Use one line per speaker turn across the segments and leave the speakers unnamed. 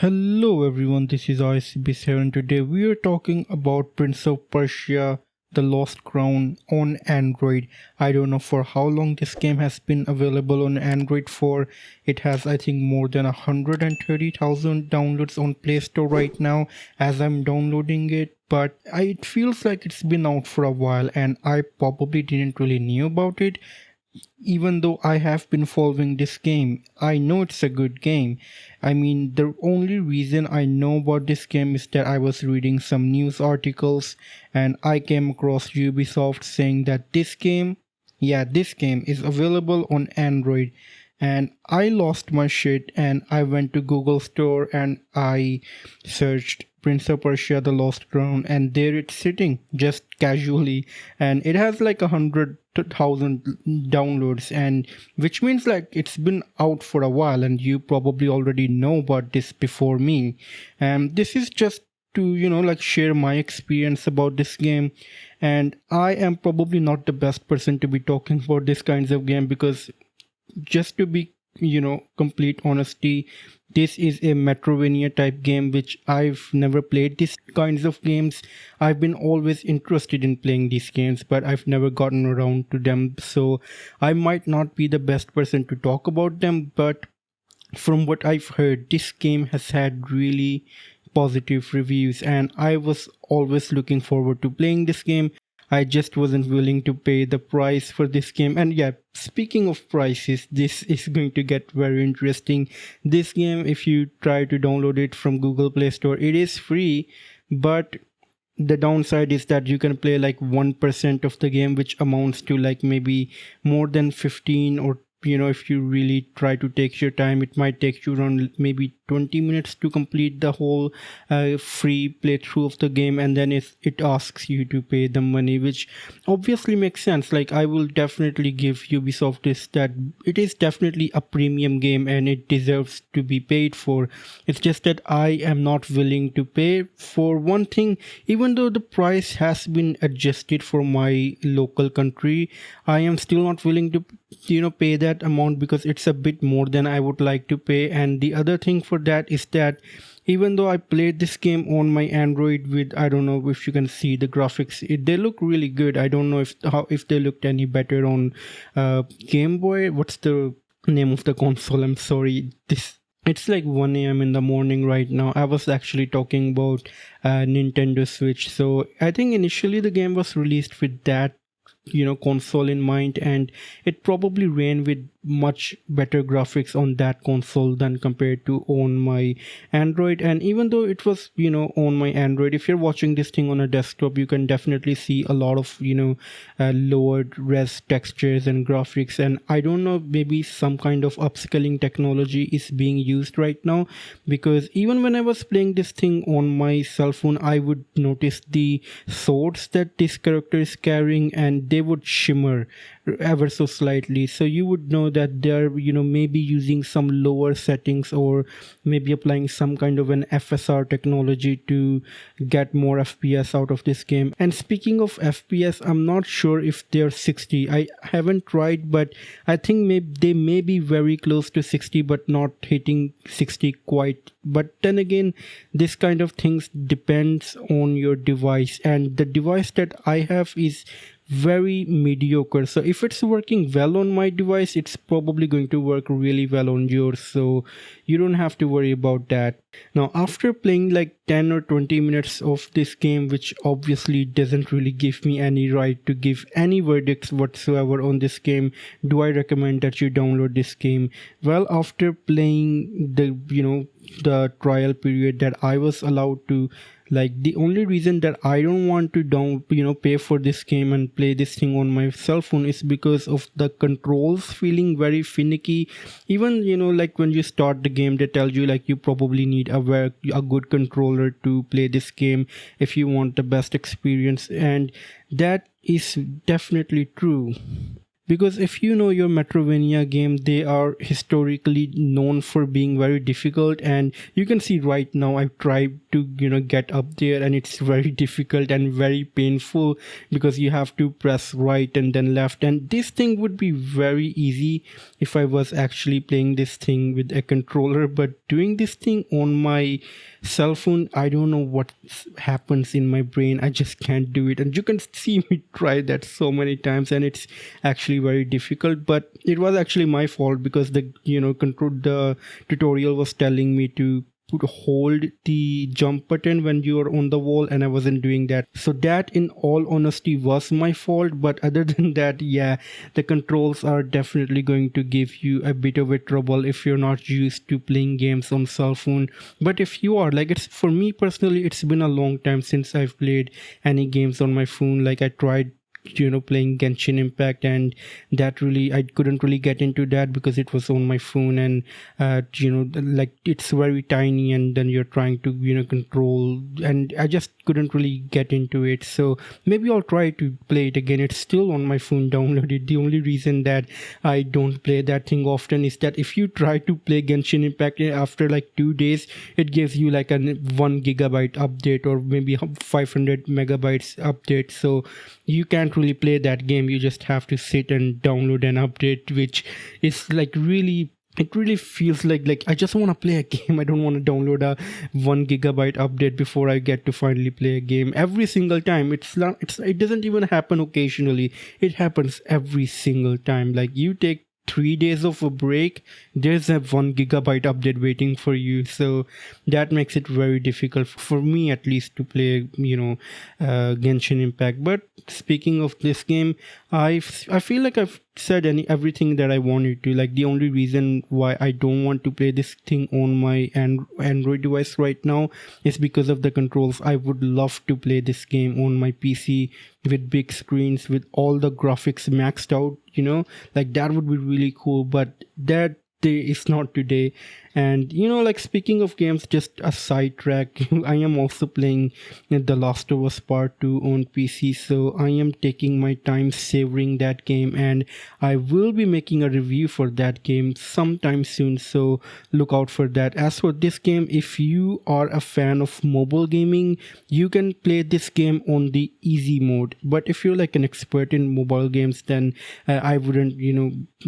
Hello everyone, this is ICBs here and today we are talking about Prince of Persia The Lost Crown on Android. I don't know for how long this game has been available on Android for. It has I think more than 130,000 downloads on Play Store right now as I'm downloading it. But it feels like it's been out for a while and I probably didn't really knew about it. Even though I have been following this game, I know it's a good game. I mean, the only reason I know about this game is that I was reading some news articles and I came across Ubisoft saying that this game is available on Android. And I lost my shit and I went to Google Store and I searched Prince of Persia The Lost Crown, and there it's sitting just casually, and it has like 100,000 downloads, and which means like it's been out for a while and you probably already know about this before me. And this is just to like share my experience about this game, and I am probably not the best person to be talking about this kinds of game because just to be complete honesty, this is a Metrovania type game which I've never played these kinds of games. I've been always interested in playing these games but I've never gotten around to them, so I might not be the best person to talk about them. But from what I've heard, this game has had really positive reviews and I was always looking forward to playing this game. I just wasn't willing to pay the price for this game. And yeah, speaking of prices, this is going to get very interesting. This game, if you try to download it from Google Play Store, it is free, but the downside is that you can play like 1% of the game, which amounts to like maybe more than 15, or if you really try to take your time, it might take you around maybe 20 minutes to complete the whole free playthrough of the game, and then it asks you to pay the money, which obviously makes sense. Like, I will definitely give Ubisoft this, that it is definitely a premium game and it deserves to be paid for. It's just that I am not willing to pay for one thing. Even though the price has been adjusted for my local country, I am still not willing to pay that amount because it's a bit more than I would like to pay. And the other thing for that is that even though I played this game on my Android with, I don't know if you can see the graphics, they look really good. I don't know if they looked any better on Game Boy. What's the name of the console? I'm sorry, it's like 1 a.m. in the morning right now. I was actually talking about Nintendo Switch. So I think initially the game was released with that console in mind, and it probably ran with much better graphics on that console than compared to on my Android. And even though it was on my Android, if you're watching this thing on a desktop, you can definitely see a lot of lowered res textures and graphics. And I don't know, maybe some kind of upscaling technology is being used right now, because even when I was playing this thing on my cell phone, I would notice the swords that this character is carrying, and they would shimmer ever so slightly. So you would know that they're maybe using some lower settings, or maybe applying some kind of an FSR technology to get more FPS out of this game. And speaking of FPS, I'm not sure if they're 60. I haven't tried, but I think they may be very close to 60 but not hitting 60 quite. But then again, this kind of things depends on your device, and the device that I have is very mediocre. So if it's working well on my device, it's probably going to work really well on yours, so you don't have to worry about that. Now, after playing like 10 or 20 minutes of this game, which obviously doesn't really give me any right to give any verdicts whatsoever on this game, do I recommend that you download this game? Well, after playing the trial period that I was allowed to, like, the only reason that I don't want to pay for this game and play this thing on my cell phone is because of the controls feeling very finicky. Even like when you start the game, they tell you like you probably need a good controller to play this game if you want the best experience, and that is definitely true. because if you know your Metrovania game, they are historically known for being very difficult, and you can see right now I've tried to get up there, and it's very difficult and very painful because you have to press right and then left, and this thing would be very easy if I was actually playing this thing with a controller, but doing this thing on my cell phone, I don't know what happens in my brain. I just can't do it, and you can see me try that so many times, and it's actually very difficult. But it was actually my fault because the the tutorial was telling me to hold the jump button when you are on the wall, and I wasn't doing that. So that, in all honesty, was my fault. But other than that, yeah, the controls are definitely going to give you a bit of a trouble if you're not used to playing games on cell phone. But if you are, like, it's for me personally, it's been a long time since I've played any games on my phone. Like, I tried playing Genshin Impact, and that really, I couldn't really get into that because it was on my phone, and like, it's very tiny, and then you're trying to control, and I just couldn't really get into it. So maybe I'll try to play it again. It's still on my phone downloaded. The only reason that I don't play that thing often is that if you try to play Genshin Impact after like 2 days, it gives you like a 1 GB update or maybe 500 megabytes update, so you can't really play that game. You just have to sit and download an update, which is like really, it really feels like I just want to play a game. I don't want to download a 1 GB update before I get to finally play a game every single time. It doesn't even happen occasionally, it happens every single time. Like, you take 3 days of a break, there's a 1 GB update waiting for you. So that makes it very difficult for me, at least, to play Genshin Impact. But speaking of this game, I feel like I've said everything that I wanted to. Like, the only reason why I don't want to play this thing on my Android device right now is because of the controls. I would love to play this game on my PC with big screens, with all the graphics maxed out, like, that would be really cool. But that day is not today. And like, speaking of games, just a sidetrack, I am also playing The Last of Us Part 2 on PC, so I am taking my time savoring that game, and I will be making a review for that game sometime soon, so look out for that. As for this game, if you are a fan of mobile gaming, you can play this game on the easy mode. But if you're like an expert in mobile games, then I wouldn't,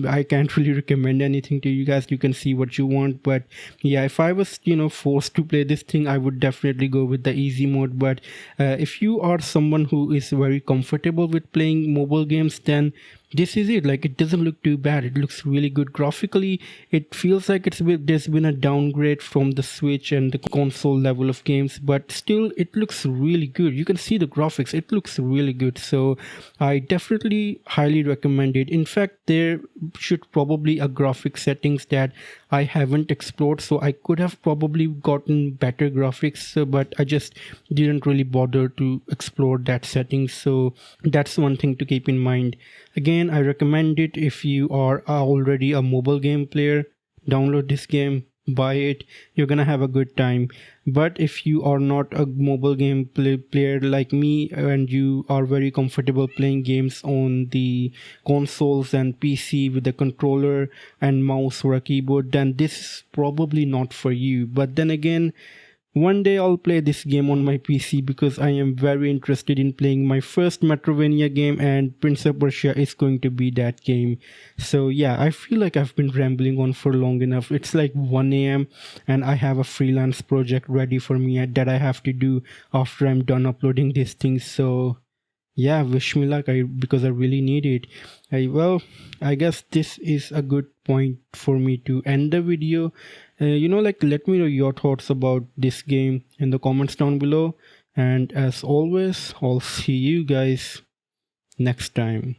I can't really recommend anything to you guys. You can see what you want. But yeah, if I was forced to play this thing, I would definitely go with the easy mode. But if you are someone who is very comfortable with playing mobile games, then this is it. Like, it doesn't look too bad. It looks really good graphically. It feels like there's been a downgrade from the Switch and the console level of games, but still it looks really good. You can see the graphics, it looks really good. So I definitely highly recommend it. In fact, there should probably a graphic settings that I haven't explored, so I could have probably gotten better graphics, but I just didn't really bother to explore that settings. So that's one thing to keep in mind. Again, I recommend it if you are already a mobile game player. Download this game, buy it, you're gonna have a good time. But if you are not a mobile game player like me, and you are very comfortable playing games on the consoles and PC with a controller and mouse or a keyboard, then this is probably not for you. But then again, one day I'll play this game on my PC because I am very interested in playing my first Metrovania game, and Prince of Persia is going to be that game. So yeah, I feel like I've been rambling on for long enough. It's like 1 a.m. and I have a freelance project ready for me that I have to do after I'm done uploading these things. So yeah, wish me luck, because I really need it. Well, I guess this is a good point for me to end the video. Like, let me know your thoughts about this game in the comments down below, and as always, I'll see you guys next time.